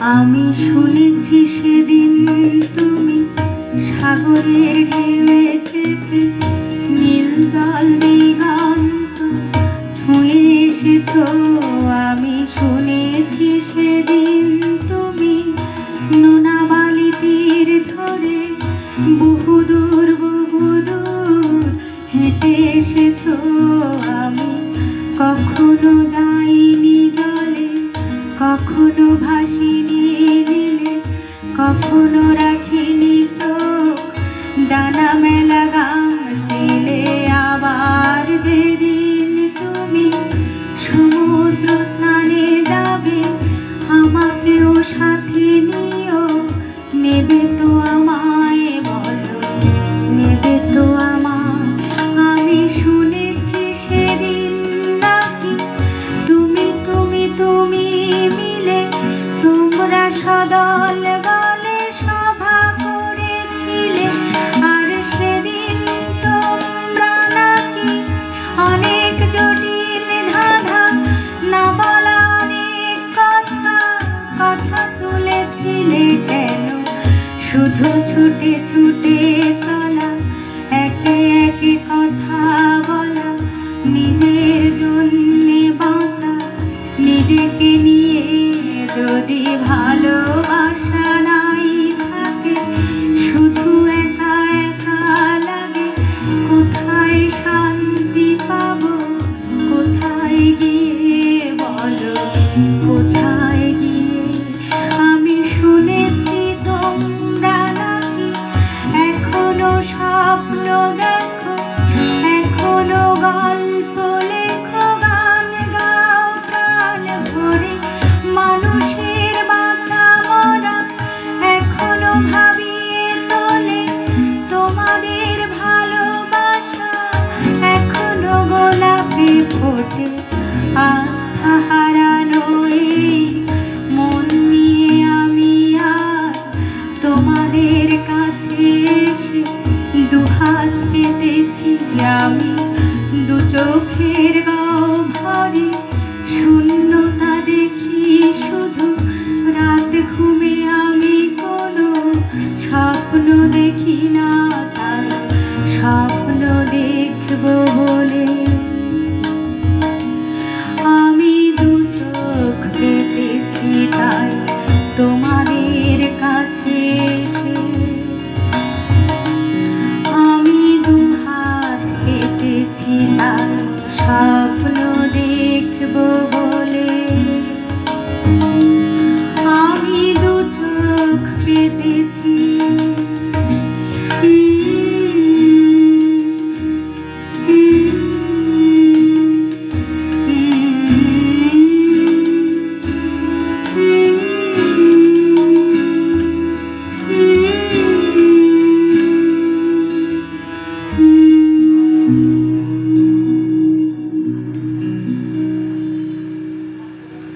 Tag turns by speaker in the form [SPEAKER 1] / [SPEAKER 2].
[SPEAKER 1] আমি শুনেছি সেদিন তুমি সাগরের ঢেউয়ে চেপে নীল জল দিগন্ত ছুঁয়ে এসেছ। আমি শুনেছি সেদিন তুমি নোনা বালি তীর ধরে বহুদূর বহুদূর হেঁটে এসেছ। আমি কখনো যাইনি জলে, কখনো ভাসিনি নীলে, কখনো রাখিনি চোখ ডানা মেলা গাম চিলে। আবার যেদিন তুমি সমুদ্র স্নানে যাবে আমাকেও সাথে নিও। নেবে তো আমায় বলো, নেবে তো আমায়? আমি শুনেছি সেদিন নাকি তুমি তুমি তুমি মিলে তোমরা সদল বলে সভা করেছিলে। আর সেদিন তোমরা নাকি অনেক জটিল ধাঁধা না বলা অনেক কথা কথা তুলেছিলে। কেন শুধু ছুটে ছুটে চলা, একে একে কথা বলা, নিজের জন্যে বাঁচা, নিজেকে নিয়ে যদি ভালোবাসা নাই থাকে, শুধু একা একা লাগে। কোথায় শান্তি পাবো, কোথায় গিয়ে বলো, কোথায় গিয়ে? আমি শুনেছি তোমরা নাকি এখনো স্বপ্ন দেখো, এখনো গল্প লেখো, গান গাও প্রাণ ভরে। মানুষের বাঁচা মরা এখনো ভাবিয়ে তোলে তোমাদের ভালোবাসা, এখনো গোলাপে ফোটে। আস্থা হারানো এই মন নিয়ে আমি আজ তোমাদের কাছে এসে দুহাত পেতেছি। আমি দু চোখের গহ্বরে শূন্যতা দেখি শুধু, রাত ঘুমে আমি কোনো স্বপ্ন দেখি না, তাই স্বপ্ন দেখব বলে আমি দু চোখ পেতেছি। তাই